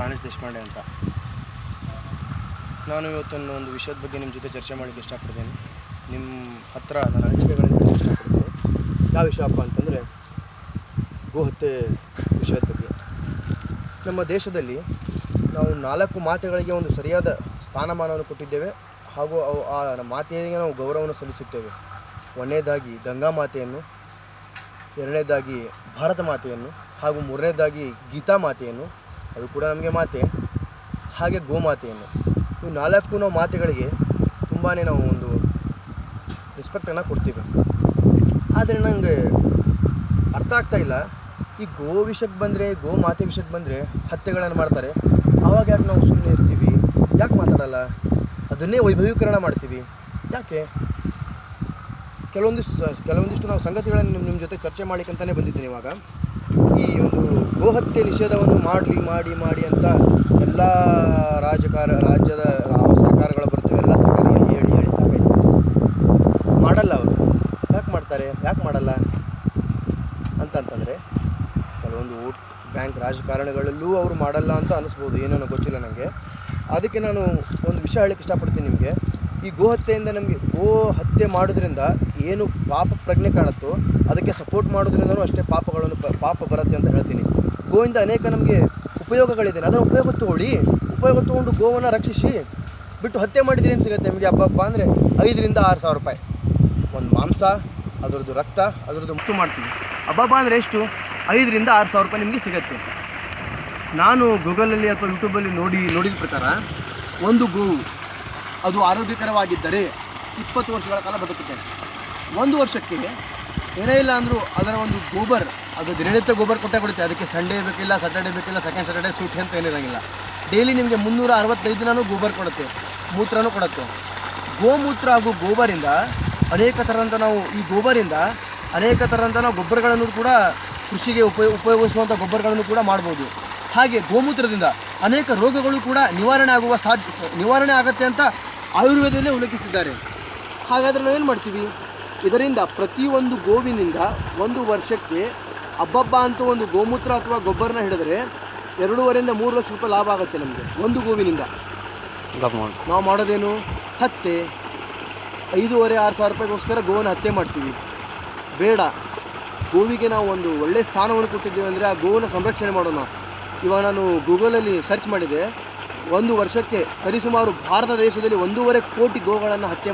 ಪ್ರಾಣೇಶ್ ದೇಶಪಾಂಡೆ ಅಂತ. ನಾನು ಇವತ್ತೊಂದು ಒಂದು ವಿಷಯದ ಬಗ್ಗೆ ನಿಮ್ಮ ಜೊತೆ ಚರ್ಚೆ ಮಾಡಲಿಕ್ಕೆ ಇಷ್ಟಪಡ್ತೇನೆ. ನಿಮ್ಮ ಹತ್ರ ನಾನು ಅನಿಸಿಕೆಗಳನ್ನು ಹೇಳಕ್ಕೆ ಇಷ್ಟಪಡ್ತೇನೆ. ಯಾವ ವಿಷಯಪ್ಪ ಅಂತಂದರೆ ಗೋಹತ್ಯೆ ವಿಷಯದ ಬಗ್ಗೆ. ನಮ್ಮ ದೇಶದಲ್ಲಿ ನಾವು 4 ಮಾತೆಗಳಿಗೆ ಒಂದು ಸರಿಯಾದ ಸ್ಥಾನಮಾನವನ್ನು ಕೊಟ್ಟಿದ್ದೇವೆ ಹಾಗೂ ಆ ಮಾತೆಗೆ ನಾವು ಗೌರವವನ್ನು ಸಲ್ಲಿಸುತ್ತೇವೆ. ಒಂದನೇದಾಗಿ ಗಂಗಾ ಮಾತೆಯನ್ನು, ಎರಡನೇದಾಗಿ ಭಾರತ ಮಾತೆಯನ್ನು ಹಾಗೂ ಮೂರನೇದಾಗಿ ಗೀತಾ ಮಾತೆಯನ್ನು, ಅದು ಕೂಡ ನಮಗೆ ಮಾತೆ, ಹಾಗೆ ಗೋಮಾತೆಯನ್ನು. ಇವು 4 ನಾವು ಮಾತೆಗಳಿಗೆ ತುಂಬಾ ನಾವು ಒಂದು ರೆಸ್ಪೆಕ್ಟನ್ನು ಕೊಡ್ತೀವಿ. ಆದರೆ ನನಗೆ ಅರ್ಥ ಆಗ್ತಾಯಿಲ್ಲ, ಈ ಗೋ ವಿಷಯಕ್ಕೆ ಬಂದರೆ, ಗೋ ಮಾತೆ ವಿಷಯಕ್ಕೆ ಬಂದರೆ ಹತ್ಯೆಗಳನ್ನು ಮಾಡ್ತಾರೆ. ಆವಾಗ ಯಾಕೆ ನಾವು ಸುಮ್ಮನೆ ಇರ್ತೀವಿ? ಯಾಕೆ ಮಾತಾಡಲ್ಲ? ಅದನ್ನೇ ವೈಭವೀಕರಣ ಮಾಡ್ತೀವಿ ಯಾಕೆ? ಕೆಲವೊಂದಿಷ್ಟು ನಾವು ಸಂಗತಿಗಳನ್ನು ನಿಮ್ಮ ಜೊತೆ ಚರ್ಚೆ ಮಾಡಲಿಕ್ಕಂತಲೇ ಬಂದಿದ್ದೀನಿ. ಇವಾಗ ಈ ಒಂದು ಗೋಹತ್ಯೆ ನಿಷೇಧವನ್ನು ಮಾಡಿ ಅಂತ ಎಲ್ಲ ರಾಜ್ಯದ ಸರ್ಕಾರಗಳು ಬರ್ತವೆ. ಎಲ್ಲ ಸರ್ಕಾರಗಳು ಹೇಳಿ ಸಾಕಾಯ್ತು. ಮಾಡಲ್ಲ ಅವರು. ಯಾಕೆ ಮಾಡ್ತಾರೆ, ಯಾಕೆ ಮಾಡಲ್ಲ ಅಂತಂತಂದರೆ ಕೆಲವೊಂದು ವೋಟ್ ಬ್ಯಾಂಕ್ ರಾಜಕಾರಣಿಗಳಲ್ಲೂ ಅವರು ಮಾಡಲ್ಲ ಅಂತ ಅನಿಸ್ಬೋದು, ಏನೇನೋ ಗೊತ್ತಿಲ್ಲ ನನಗೆ. ಅದಕ್ಕೆ ನಾನು ಒಂದು ವಿಷಯ ಹೇಳಕ್ಕೆ ಇಷ್ಟಪಡ್ತೀನಿ ನಿಮಗೆ. ಈ ಗೋಹತ್ಯೆಯಿಂದ ನಮಗೆ, ಗೋ ಹತ್ಯೆ ಮಾಡೋದ್ರಿಂದ ಏನು ಪಾಪ ಪ್ರಜ್ಞೆ ಕಾಣುತ್ತೋ ಅದಕ್ಕೆ ಸಪೋರ್ಟ್ ಮಾಡೋದ್ರಿಂದನೂ ಅಷ್ಟೇ ಪಾಪ ಬರುತ್ತೆ ಅಂತ ಹೇಳ್ತೀನಿ. ಗೋವಿಂದ ಅನೇಕ ನಮಗೆ ಉಪಯೋಗಗಳಿದೆ, ಅದನ್ನು ಉಪಯೋಗ ತೊಗೊಂಡು ಗೋವನ್ನು ರಕ್ಷಿಸಿ ಬಿಟ್ಟು ಹತ್ಯೆ ಮಾಡಿದ್ರೆ ಏನು ಸಿಗುತ್ತೆ ನಿಮಗೆ? ಹಬ್ಬ ಅಂದರೆ 5,000 to 6,000 ರೂಪಾಯಿ ಒಂದು ಮಾಂಸ, ಅದರದ್ದು ರಕ್ತ, ಅದರದ್ದು ಮುಟ್ಟು ಮಾಡ್ತೀವಿ. ಹಬ್ಬ ಅಂದರೆ ಎಷ್ಟು? 5,000 to 6,000 ರೂಪಾಯಿ ನಿಮಗೆ ಸಿಗುತ್ತೆ. ನಾನು ಗೂಗಲಲ್ಲಿ ಅಥವಾ ಯೂಟ್ಯೂಬಲ್ಲಿ ನೋಡಿದ ಪ್ರಕಾರ ಒಂದು ಗೋವು ಅದು ಆರೋಗ್ಯಕರವಾಗಿದ್ದರೆ 20 ವರ್ಷಗಳ ಕಾಲ ಬದುಕುತ್ತೆ. 1 ವರ್ಷಕ್ಕೆ ಏನೇ ಇಲ್ಲ ಅಂದರೂ ಅದರ ಒಂದು ಗೊಬ್ಬರ, ಅದು ದಿನನಿತ್ಯ ಗೊಬ್ಬರ ಕೊಡುತ್ತೆ. ಅದಕ್ಕೆ ಸಂಡೇ ಬೇಕಿಲ್ಲ, ಸ್ಯಾಟರ್ಡೇ ಬೇಕಿಲ್ಲ, ಸೆಕೆಂಡ್ ಸ್ಯಾಟರ್ಡೇ ಸೂಟಿ ಅಂತ ಏನಿರೋಂಗಿಲ್ಲ. ಡೈಲಿ ನಿಮಗೆ 365 ದಿನವೂ ಗೊಬ್ಬರ ಕೊಡುತ್ತೆ, ಮೂತ್ರನೂ ಕೊಡುತ್ತೆ. ಗೋಮೂತ್ರ ಹಾಗೂ ಗೋಬರಿಂದ ಅನೇಕ ಥರದಂಥ ನಾವು ಗೊಬ್ಬರಗಳನ್ನು ಕೂಡ ಕೃಷಿಗೆ ಉಪಯೋಗಿಸುವಂಥ ಗೊಬ್ಬರಗಳನ್ನು ಕೂಡ ಮಾಡ್ಬೋದು. ಹಾಗೆ ಗೋಮೂತ್ರದಿಂದ ಅನೇಕ ರೋಗಗಳು ಕೂಡ ನಿವಾರಣೆ ಆಗುತ್ತೆ ಅಂತ ಆಯುರ್ವೇದದಲ್ಲೇ ಉಲ್ಲೇಖಿಸಿದ್ದಾರೆ. ಹಾಗಾದರೆ ನಾವೇನು ಮಾಡ್ತೀವಿ? ಇದರಿಂದ ಪ್ರತಿಯೊಂದು ಗೋವಿನಿಂದ 1 ವರ್ಷಕ್ಕೆ ಹಬ್ಬ ಅಂತ ಒಂದು ಗೋಮೂತ್ರ ಅಥವಾ ಗೊಬ್ಬರನ ಹಿಡಿದ್ರೆ 2.5 to 3 ಲಕ್ಷ ರೂಪಾಯಿ ಲಾಭ ಆಗುತ್ತೆ ನಮಗೆ ಒಂದು ಗೋವಿನಿಂದ. ನಾವು ಮಾಡೋದೇನು? ಹತ್ಯೆ. 5,500-6,000 ರೂಪಾಯಿಗೋಸ್ಕರ ಗೋವನ್ನು ಹತ್ಯೆ ಮಾಡ್ತೀವಿ. ಬೇಡ. ಗೋವಿಗೆ ನಾವು ಒಂದು ಒಳ್ಳೆಯ ಸ್ಥಾನವನ್ನು ಕೊಟ್ಟಿದ್ದೇವೆ ಅಂದರೆ ಆ ಗೋವನ್ನು ಸಂರಕ್ಷಣೆ ಮಾಡೋಣ. ಇವಾಗ ನಾನು ಗೂಗಲಲ್ಲಿ ಸರ್ಚ್ ಮಾಡಿದೆ, 1 ವರ್ಷಕ್ಕೆ ಸರಿಸುಮಾರು ಭಾರತ ದೇಶದಲ್ಲಿ 1.5 ಕೋಟಿ ಗೋಗಳನ್ನು ಹತ್ಯೆ